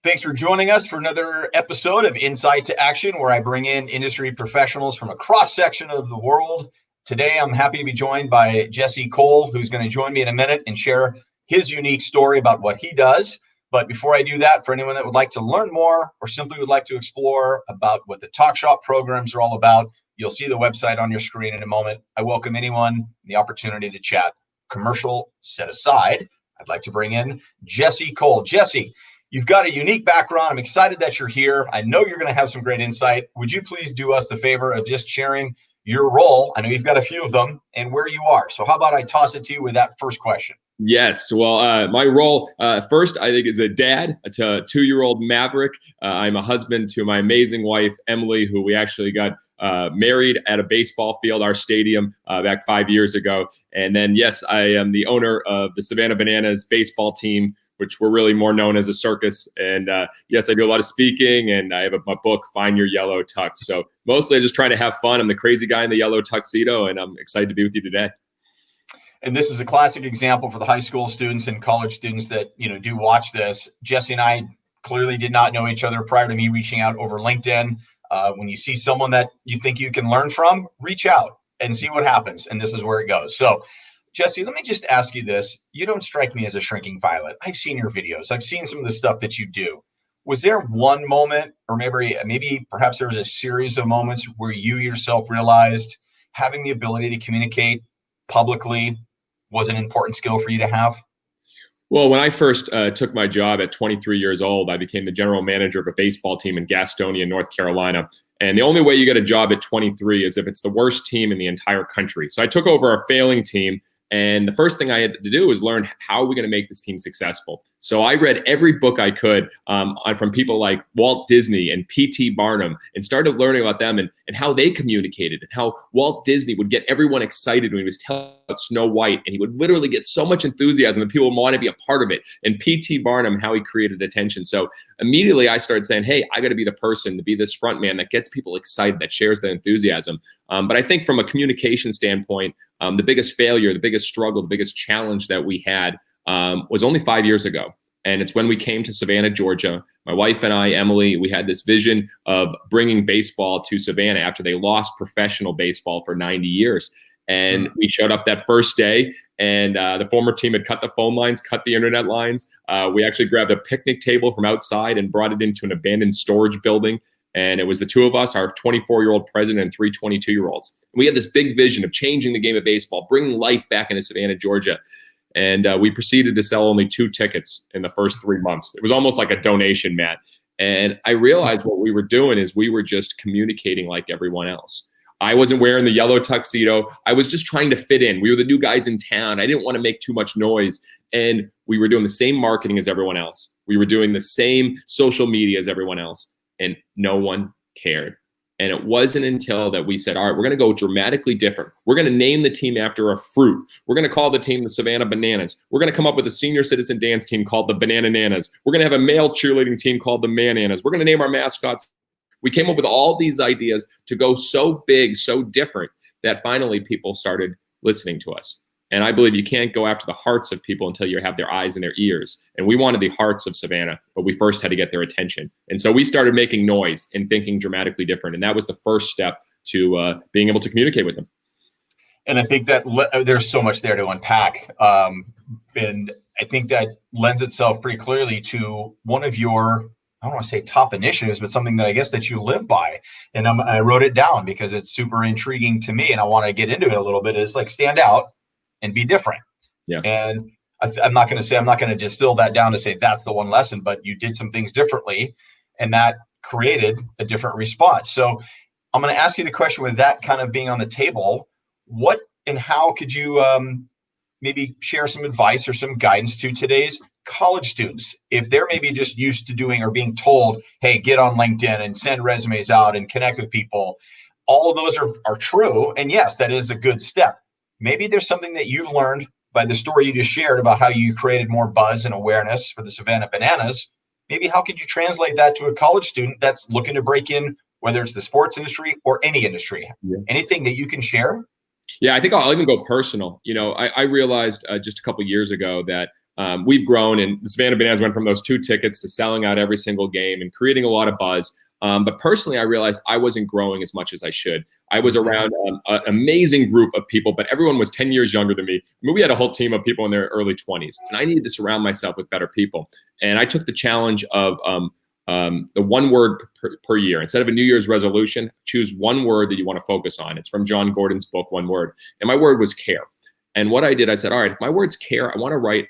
Thanks for joining us for another episode of Insight to Action, where I bring in industry professionals from a cross-section of the world. Today, I'm happy to be joined by Jesse Cole, who's going to join me in a minute and share his unique story about what he does. But before I do that, for anyone that would like to learn more or simply would like to explore about what the Talk Shop programs are all about, you'll see the website on your screen in a moment. I welcome anyone the opportunity to chat. Commercial set aside, I'd like to bring in Jesse Cole. Jesse, you've got a unique background. I'm excited that you're here. I know you're going to have some great insight. Would you please do us the favor of just sharing your role? I know you've got a few of them and where you are. So how about I toss it to you with that first question? Yes. Well, my role first, I think, is a dad to a 2-year-old Maverick. I'm a husband to my amazing wife, Emily, who we actually got married at a baseball field, our stadium, back 5 years ago. And then, yes, I am the owner of the Savannah Bananas baseball team, which we're really more known as a circus. And yes, I do a lot of speaking, and I have my book, Find Your Yellow Tux. So mostly I just try to have fun. I'm the crazy guy in the yellow tuxedo, and I'm excited to be with you today. And this is a classic example for the high school students and college students that, do watch this. Jesse and I clearly did not know each other prior to me reaching out over LinkedIn. When you see someone that you think you can learn from, reach out and see what happens. And this is where it goes. So, Jesse, let me just ask you this. You don't strike me as a shrinking violet. I've seen your videos. I've seen some of the stuff that you do. Was there one moment, or maybe perhaps there was a series of moments where you yourself realized having the ability to communicate publicly was an important skill for you to have? Well, when I first took my job at 23 years old, I became the general manager of a baseball team in Gastonia, North Carolina. And the only way you get a job at 23 is if it's the worst team in the entire country. So I took over a failing team. And the first thing I had to do was learn how are we going to make this team successful. So I read every book I could from people like Walt Disney and P.T. Barnum, and started learning about them and how they communicated, and how Walt Disney would get everyone excited when he was telling about Snow White, and he would literally get so much enthusiasm that people would want to be a part of it. And P.T. Barnum and how he created attention. So immediately I started saying, hey, I got to be the person to be this front man that gets people excited, that shares the enthusiasm. But I think from a communication standpoint, the biggest failure, the biggest struggle, the biggest challenge that we had was only 5 years ago. And it's when we came to Savannah, Georgia. My wife and I, Emily, we had this vision of bringing baseball to Savannah after they lost professional baseball for 90 years. And we showed up that first day, and the former team had cut the phone lines, cut the internet lines. We actually grabbed a picnic table from outside and brought it into an abandoned storage building. And it was the two of us, our 24-year-old president and 3 22-year-olds. We had this big vision of changing the game of baseball, bringing life back into Savannah, Georgia. And we proceeded to sell only 2 tickets in the first 3 months. It was almost like a donation, Matt. And I realized what we were doing is we were just communicating like everyone else. I wasn't wearing the yellow tuxedo. I was just trying to fit in. We were the new guys in town. I didn't want to make too much noise. And we were doing the same marketing as everyone else. We were doing the same social media as everyone else. And no one cared. And it wasn't until that we said, all right, we're going to go dramatically different. We're going to name the team after a fruit. We're going to call the team the Savannah Bananas. We're going to come up with a senior citizen dance team called the Banana Nanas. We're going to have a male cheerleading team called the Mananas. We're going to name our mascots. We came up with all these ideas to go so big, so different, that finally people started listening to us. And I believe you can't go after the hearts of people until you have their eyes and their ears. And we wanted the hearts of Savannah, but we first had to get their attention. And so we started making noise and thinking dramatically different. And that was the first step to being able to communicate with them. And I think that there's so much there to unpack. And I think that lends itself pretty clearly to one of your, I don't want to say top initiatives, but something that I guess that you live by. And I wrote it down because it's super intriguing to me. And I want to get into it a little bit. Is like stand out and be different. Yes. And I'm not going to distill that down to say that's the one lesson, but you did some things differently and that created a different response. So I'm going to ask you the question with that kind of being on the table. What and how could you maybe share some advice or some guidance to today's college students if they're maybe just used to doing or being told, hey, get on LinkedIn and send resumes out and connect with people? All of those are true. And yes, that is a good step. Maybe there's something that you've learned by the story you just shared about how you created more buzz and awareness for the Savannah Bananas. Maybe how could you translate that to a college student that's looking to break in, whether it's the sports industry or any industry? Yeah. Anything that you can share? Yeah, I think I'll even go personal. I realized just a couple of years ago that we've grown, and the Savannah Bananas went from those 2 tickets to selling out every single game and creating a lot of buzz. But personally, I realized I wasn't growing as much as I should. I was around an amazing group of people, but everyone was 10 years younger than me. I mean, we had a whole team of people in their early 20s, and I needed to surround myself with better people. And I took the challenge of the 1 word per year. Instead of a New Year's resolution, choose 1 word that you want to focus on. It's from John Gordon's book, 1 Word. And my word was care. And what I did, I said, all right, if my word's care, I'm going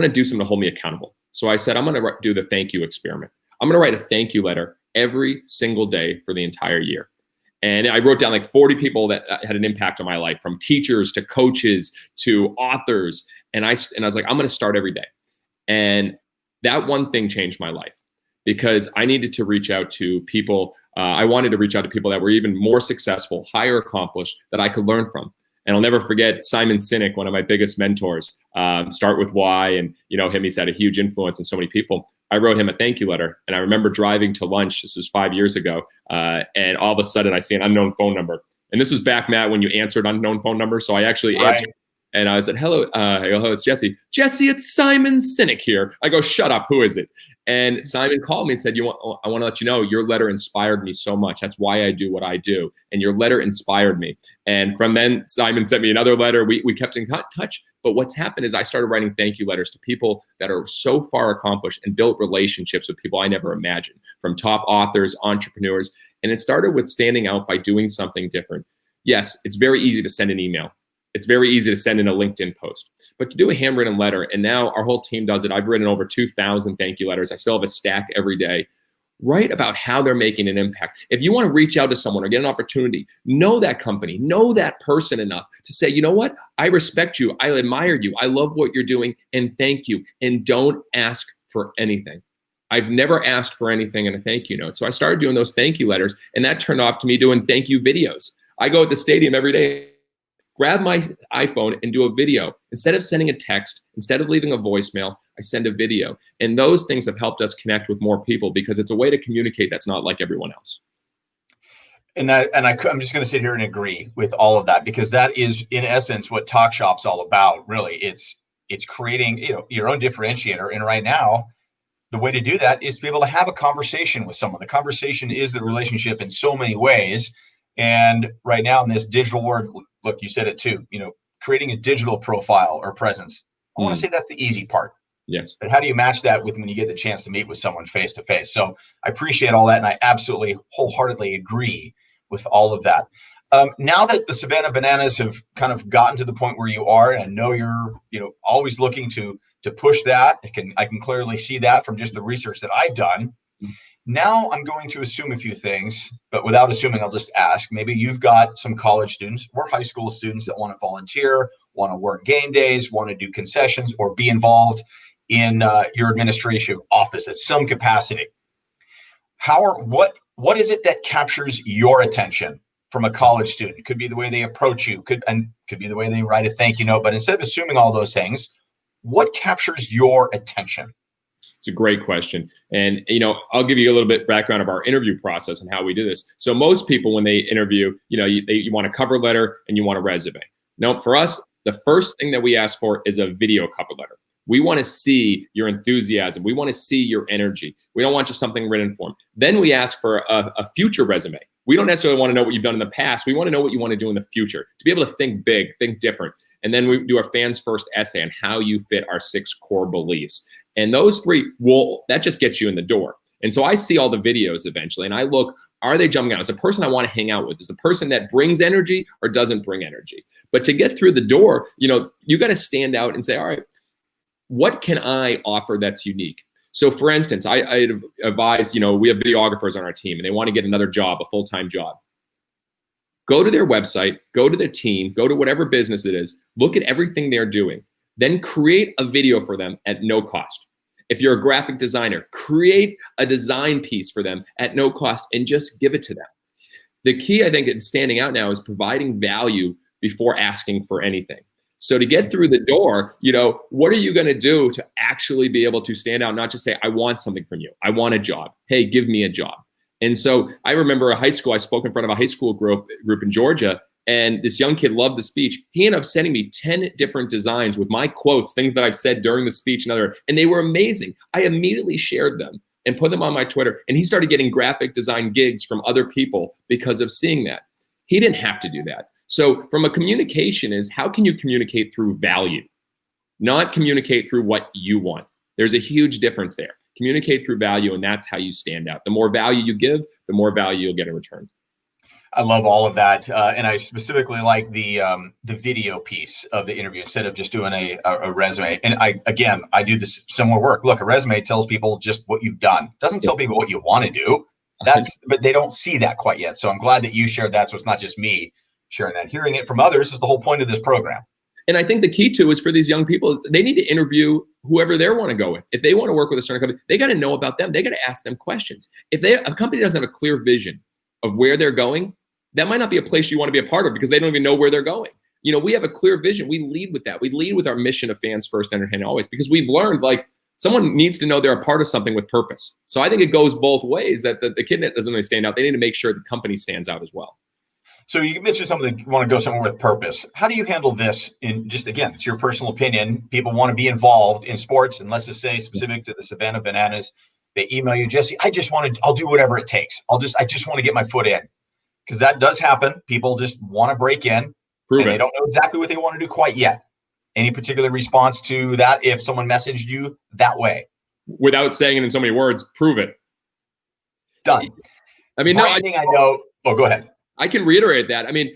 to do something to hold me accountable. So I said, I'm going to do the thank you experiment. I'm going to write a thank you letter every single day for the entire year. And I wrote down like 40 people that had an impact on my life, from teachers to coaches to authors. And I was like, I'm going to start every day. And that one thing changed my life, because I needed to reach out to people. I wanted to reach out to people that were even more successful, higher accomplished, that I could learn from. And I'll never forget Simon Sinek, one of my biggest mentors, Start With Why, and him, he's had a huge influence on so many people. I wrote him a thank you letter, and I remember driving to lunch. This was 5 years ago, and all of a sudden I see an unknown phone number. And this was back, Matt, when you answered unknown phone numbers. So I actually answered, and I said, hello, it's Jesse. Jesse, it's Simon Sinek here. I go, shut up, who is it? And Simon called me and said, I want to let you know, your letter inspired me so much. That's why I do what I do. And your letter inspired me. And from then, Simon sent me another letter. We kept in touch. But what's happened is I started writing thank you letters to people that are so far accomplished and built relationships with people I never imagined, from top authors, entrepreneurs. And it started with standing out by doing something different. Yes, it's very easy to send an email. It's very easy to send in a LinkedIn post. But to do a handwritten letter, and now our whole team does it. I've written over 2,000 thank you letters. I still have a stack every day. Write about how they're making an impact. If you want to reach out to someone or get an opportunity, know that company, know that person enough to say, you know what? I respect you. I admire you. I love what you're doing, and thank you. And don't ask for anything. I've never asked for anything in a thank you note. So I started doing those thank you letters, and that turned off to me doing thank you videos. I go at the stadium every day, grab my iPhone and do a video. Instead of sending a text, instead of leaving a voicemail, I send a video. And those things have helped us connect with more people, because it's a way to communicate that's not like everyone else. I'm just going to sit here and agree with all of that, because that is, in essence, what Talk Shop's all about. Really, it's creating your own differentiator. And right now, the way to do that is to be able to have a conversation with someone. The conversation is the relationship in so many ways. And right now, in this digital world, look, you said it too, creating a digital profile or presence. I want to say that's the easy part. Yes. But how do you match that with when you get the chance to meet with someone face to face? So I appreciate all that. And I absolutely wholeheartedly agree with all of that. Now that the Savannah Bananas have kind of gotten to the point where you are, and I know you're, always looking to push that. I can clearly see that from just the research that I've done. Now I'm going to assume a few things, but without assuming, I'll just ask. Maybe you've got some college students or high school students that want to volunteer, want to work game days, want to do concessions, or be involved in your administration office at some capacity. What is it that captures your attention from a college student? It could be the way they approach you, could be the way they write a thank you note. But instead of assuming all those things, what captures your attention? It's a great question. And, I'll give you a little bit background of our interview process and how we do this. So most people, when they interview, you want a cover letter and you want a resume. Now, for us, the first thing that we ask for is a video cover letter. We want to see your enthusiasm. We want to see your energy. We don't want just something written form. Then we ask for a future resume. We don't necessarily want to know what you've done in the past. We want to know what you want to do in the future, to be able to think big, think different. And then we do our fans first essay on how you fit our 6 core beliefs. And those 3, that just gets you in the door. And so I see all the videos eventually, and I look, are they jumping out? Is the person I want to hang out with? Is the person that brings energy or doesn't bring energy? But to get through the door, you got to stand out and say, all right, what can I offer that's unique? So for instance, I advise, we have videographers on our team and they want to get another job, a full-time job. Go to their website, go to their team, go to whatever business it is, look at everything they're doing, then create a video for them at no cost. If you're a graphic designer, create a design piece for them at no cost and just give it to them. The key, I think, in standing out now is providing value before asking for anything. So to get through the door, what are you going to do to actually be able to stand out, not just say, I want something from you. I want a job. Hey, give me a job. And so I remember a high school, I spoke in front of a high school group in Georgia, And this young kid loved the speech. He ended up sending me 10 different designs with my quotes, things that I've said during the speech and they were amazing. I immediately shared them and put them on my Twitter. And he started getting graphic design gigs from other people because of seeing that. He didn't have to do that. So from a communication is, how can you communicate through value, not communicate through what you want? There's a huge difference there. Communicate through value, and that's how you stand out. The more value you give, the more value you'll get in return. I love all of that, and I specifically like the video piece of the interview instead of just doing a resume. And I do this similar work. Look, a resume tells people just what you've done. It doesn't tell people what you want to do. But they don't see that quite yet. So I'm glad that you shared that. So it's not just me sharing that. Hearing it from others is the whole point of this program. And I think the key too is for these young people, they need to interview whoever they want to go with. If they want to work with a certain company, they got to know about them. They got to ask them questions. If a company doesn't have a clear vision of where they're going, that might not be a place you want to be a part of because they don't even know where they're going. You know, we have a clear vision. We lead with that. We lead with our mission of fans first, entertainment always, because we've learned like someone needs to know they're a part of something with purpose. So I think it goes both ways, that the kid that doesn't really stand out, they need to make sure the company stands out as well. So you mentioned something, you want to go somewhere with purpose. How do you handle this in just, again, it's your personal opinion. People want to be involved in sports, and let's just say specific to the Savannah Bananas, they email you, Jesse, I'll do whatever it takes. I just want to get my foot in. Because that does happen. People just want to break in. They don't know exactly what they want to do quite yet. Any particular response to that if someone messaged you that way? Without saying it in so many words, prove it. Done. I mean, branding, I know. Oh, go ahead. I can reiterate that. I mean,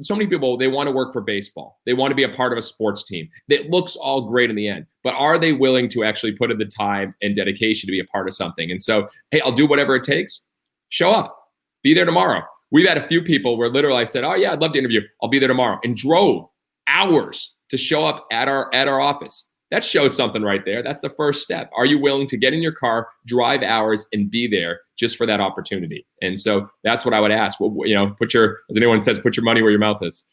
so many people, they want to work for baseball. They want to be a part of a sports team. It looks all great in the end, but are they willing to actually put in the time and dedication to be a part of something? And so, hey, I'll do whatever it takes. Show up. Be there tomorrow. We've had a few people where literally I said, oh yeah, I'd love to interview. I'll be there tomorrow, and drove hours to show up at our office. That shows something right there. That's the first step. Are you willing to get in your car, drive hours, and be there just for that opportunity? And so that's what I would ask. Well, you know, as anyone says, put your money where your mouth is.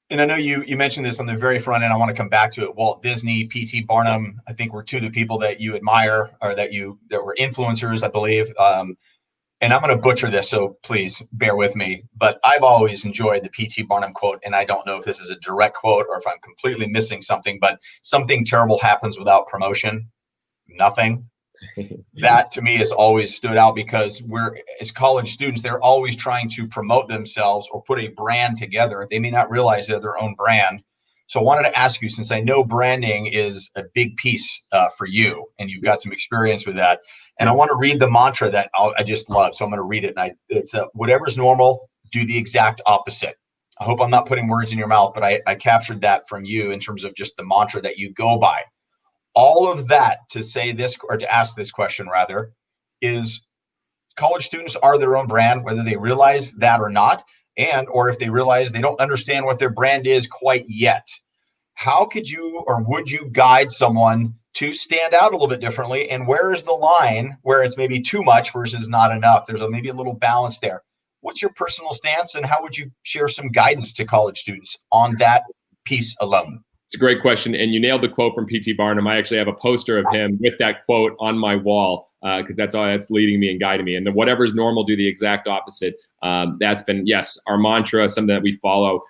And I know you mentioned this on the very front end. I want to come back to it. Walt Disney, P.T. Barnum, I think were two of the people that you admire, or that were influencers, I believe. And I'm going to butcher this, so please bear with me. But I've always enjoyed the P.T. Barnum quote, and I don't know if this is a direct quote or if I'm completely missing something, but something terrible happens without promotion. Nothing. That to me has always stood out, because as college students, they're always trying to promote themselves or put a brand together. They may not realize they're their own brand. So I wanted to ask you, since I know branding is a big piece for you, and you've got some experience with that, and I want to read the mantra that I just love. So I'm going to read it. And it's whatever's normal, do the exact opposite. I hope I'm not putting words in your mouth, but I captured that from you in terms of just the mantra that you go by. All of that to say this, or to ask this question rather, is college students are their own brand, whether they realize that or not, or if they realize they don't understand what their brand is quite yet. How could you, or would you guide someone to stand out a little bit differently? And where is the line where it's maybe too much versus not enough? There's maybe a little balance there. What's your personal stance, and how would you share some guidance to college students on that piece alone? It's a great question, and you nailed the quote from P.T. Barnum. I actually have a poster of him with that quote on my wall, because that's leading me and guiding me. And whatever's normal, do the exact opposite. That's been, yes, our mantra, something that we follow.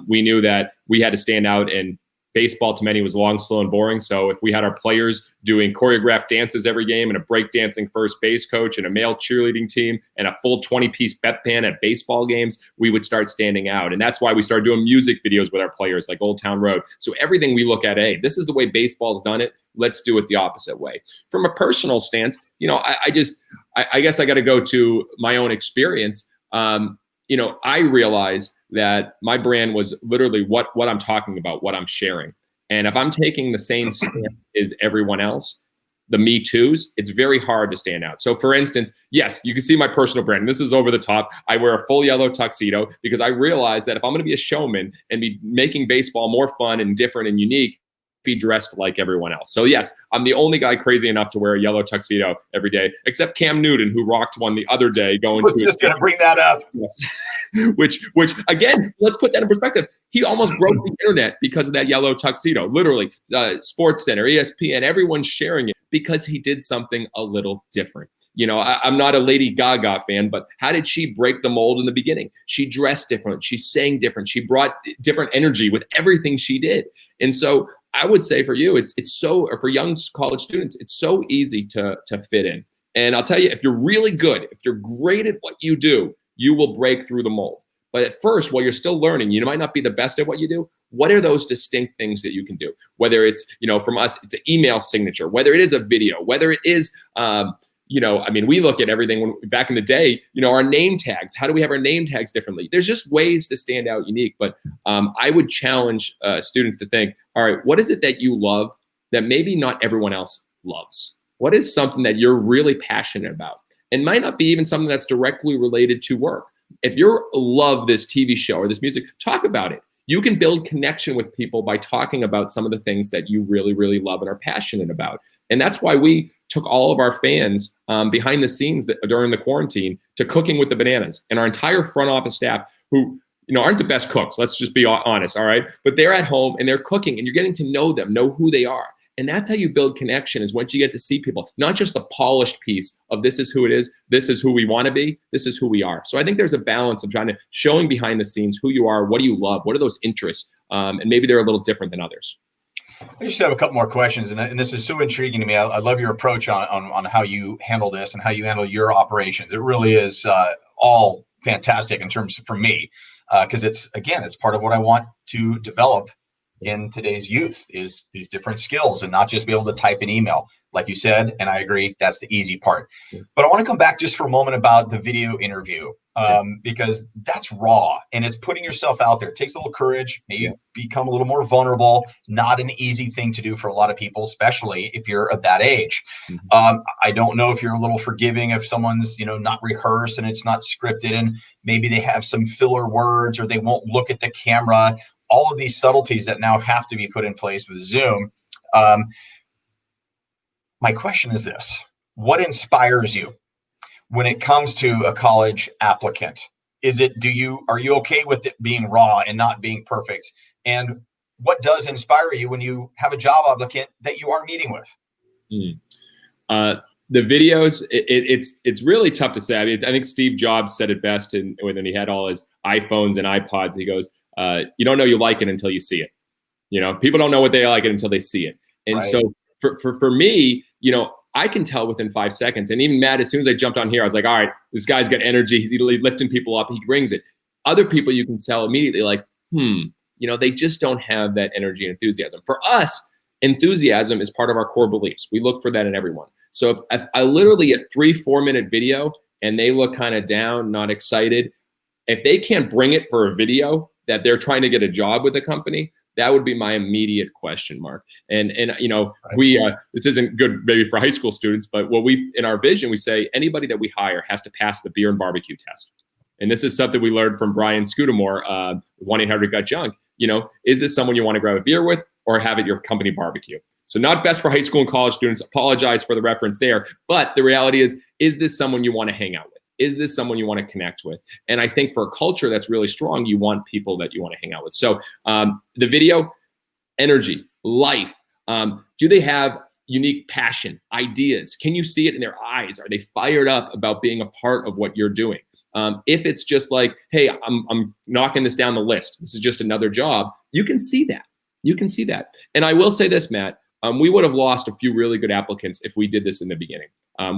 We knew that we had to stand out, and baseball to many was long, slow, and boring. So if we had our players doing choreographed dances every game, and a breakdancing first base coach, and a male cheerleading team, and a full 20-piece pep band at baseball games, we would start standing out. And that's why we started doing music videos with our players, like Old Town Road. So everything we look at, hey, this is the way baseball's done it. Let's do it the opposite way. From a personal stance, you know, I guess I got to go to my own experience. You know, I realized that my brand was literally what I'm talking about, what I'm sharing. And if I'm taking the same stance as everyone else, the Me Too's, it's very hard to stand out. So for instance, yes, you can see my personal brand. This is over the top. I wear a full yellow tuxedo because I realize that if I'm going to be a showman and be making baseball more fun and different and unique, be dressed like everyone else. So yes, I'm the only guy crazy enough to wear a yellow tuxedo every day, except Cam Newton, who rocked one the other day going to. Just going to bring that up. Yes. which again, let's put that in perspective. He almost broke the internet because of that yellow tuxedo. Literally, Sports Center, ESPN, everyone's sharing it because he did something a little different. You know, I'm not a Lady Gaga fan, but how did she break the mold in the beginning? She dressed different. She sang different. She brought different energy with everything she did. And so I would say for you, it's so, or for young college students, it's so easy to fit in. And I'll tell you, if you're really good, if you're great at what you do, you will break through the mold. But at first, while you're still learning, you might not be the best at what you do. What are those distinct things that you can do? Whether it's, you know, from us, it's an email signature, whether it is a video, whether it is, you know, I mean, we look at everything back in the day, you know, our name tags. How do we have our name tags differently? There's just ways to stand out unique. But I would challenge students to think, all right, what is it that you love that maybe not everyone else loves? What is something that you're really passionate about? And might not be even something that's directly related to work. If you love this TV show or this music, talk about it. You can build connection with people by talking about some of the things that you really, really love and are passionate about. And that's why we took all of our fans behind the scenes during the quarantine to Cooking with the Bananas, and our entire front office staff who, you know, aren't the best cooks. Let's just be honest. All right. But they're at home and they're cooking and you're getting to know them, know who they are. And that's how you build connection, is once you get to see people, not just the polished piece of this is who it is, this is who we want to be, this is who we are. So I think there's a balance of trying to showing behind the scenes who you are, what do you love, what are those interests, and maybe they're a little different than others. I just have a couple more questions, and this is so intriguing to me. I love your approach on how you handle this and how you handle your operations. It really is all fantastic in terms of, for me, because it's part of what I want to develop in today's youth, is these different skills and not just be able to type an email, like you said. And I agree, that's the easy part. Yeah. But I want to come back just for a moment about the video interview, because that's raw and it's putting yourself out there. It takes a little courage, maybe become a little more vulnerable. Not an easy thing to do for a lot of people, especially if you're of that age. Mm-hmm. I don't know if you're a little forgiving if someone's, you know, not rehearsed and it's not scripted and maybe they have some filler words or they won't look at the camera. All of these subtleties that now have to be put in place with Zoom. My question is this: what inspires you when it comes to a college applicant? Are you okay with it being raw and not being perfect? And what does inspire you when you have a job applicant that you are meeting with? The videos, it's really tough to say. I mean, I think Steve Jobs said it best when he had all his iPhones and iPods. He goes, you don't know you like it until you see it. You know, people don't know what they like it until they see it. And right. So for me, you know, I can tell within 5 seconds. And even Matt, as soon as I jumped on here, I was like, all right, this guy's got energy. He's lifting people up. He brings it. Other people, you can tell immediately, like, you know, they just don't have that energy and enthusiasm. For us, enthusiasm is part of our core beliefs. We look for that in everyone. So if I literally a 3-4 minute video and they look kind of down, not excited, if they can't bring it for a video that they're trying to get a job with a company, that would be my immediate question mark. And you know, right. This isn't good maybe for high school students, but what we, in our vision, we say anybody that we hire has to pass the beer and barbecue test. And this is something we learned from Brian Scudamore, 1-800-GOT-JUNK. You know, is this someone you want to grab a beer with or have at your company barbecue? So not best for high school and college students. Apologize for the reference there. But the reality is this someone you want to hang out with? Is this someone you want to connect with? And I think for a culture that's really strong, you want people that you want to hang out with. So the video, energy, life. Do they have unique passion, ideas? Can you see it in their eyes? Are they fired up about being a part of what you're doing? If it's just like, hey, I'm knocking this down the list, this is just another job, you can see that. You can see that. And I will say this, Matt, we would have lost a few really good applicants if we did this in the beginning.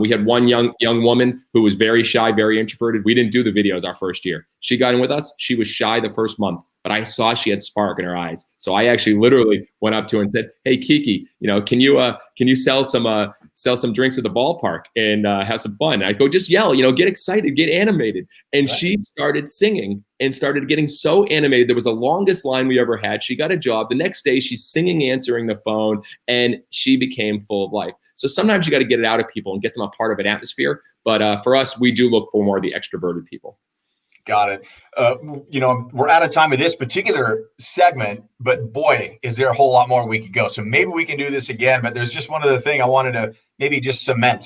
We had one young woman who was very shy, very introverted. We didn't do the videos our first year. She got in with us. She was shy the first month, but I saw she had spark in her eyes. So I actually literally went up to her and said, "Hey, Kiki, you know, can you sell some drinks at the ballpark and have some fun?" I go, just yell, you know, get excited, get animated. And right. She started singing and started getting so animated. There was the longest line we ever had. She got a job. The next day she's singing, answering the phone, and she became full of life. So sometimes you got to get it out of people and get them a part of an atmosphere. But for us, we do look for more of the extroverted people. Got it. We're out of time with this particular segment, but boy, is there a whole lot more we could go. So maybe we can do this again, but there's just one other thing I wanted to maybe just cement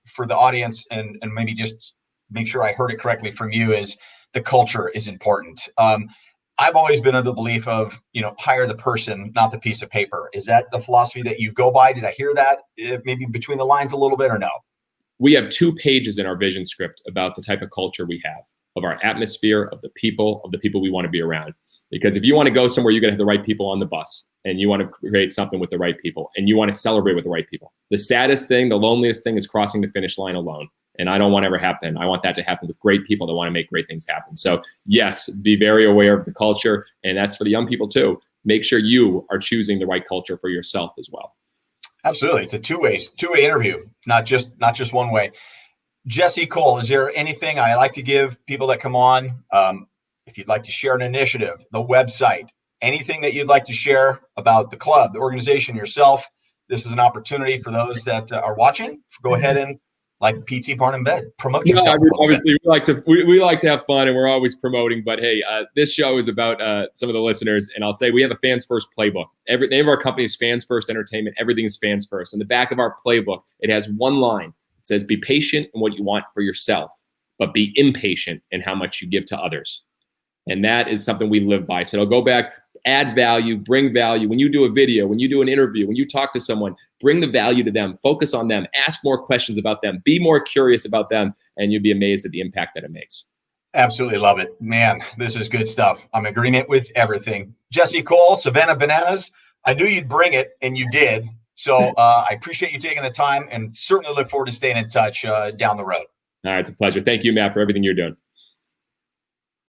for the audience and maybe just make sure I heard it correctly from you is the culture is important. I've always been of the belief of, hire the person, not the piece of paper. Is that the philosophy that you go by? Did I hear that maybe between the lines a little bit or no? We have 2 pages in our vision script about the type of culture we have, of our atmosphere, of the people we want to be around. Because if you want to go somewhere, you're going to have the right people on the bus, and you want to create something with the right people, and you want to celebrate with the right people. The saddest thing, the loneliest thing is crossing the finish line alone. And I don't want to ever happen. I want that to happen with great people that want to make great things happen. So yes, be very aware of the culture. And that's for the young people too. Make sure you are choosing the right culture for yourself as well. Absolutely. It's a two-way interview, not just one way. Jesse Cole, is there anything I like to give people that come on? If you'd like to share an initiative, the website, anything that you'd like to share about the club, the organization, yourself, this is an opportunity for those that are watching. Go ahead and, like PT Barn in Bed, promote yourself. Obviously, we like to have fun, and we're always promoting. But hey, this show is about some of the listeners, and I'll say we have a Fans First playbook. The name of our company is Fans First Entertainment. Everything is Fans First. In the back of our playbook, it has one line. It says, "Be patient in what you want for yourself, but be impatient in how much you give to others." And that is something we live by. So I'll go back, add value, bring value. When you do a video, when you do an interview, when you talk to someone, bring the value to them, focus on them, ask more questions about them, be more curious about them, and you'd be amazed at the impact that it makes. Absolutely love it. Man, this is good stuff. I'm in agreement with everything. Jesse Cole, Savannah Bananas, I knew you'd bring it, and you did. So I appreciate you taking the time and certainly look forward to staying in touch down the road. All right, it's a pleasure. Thank you, Matt, for everything you're doing.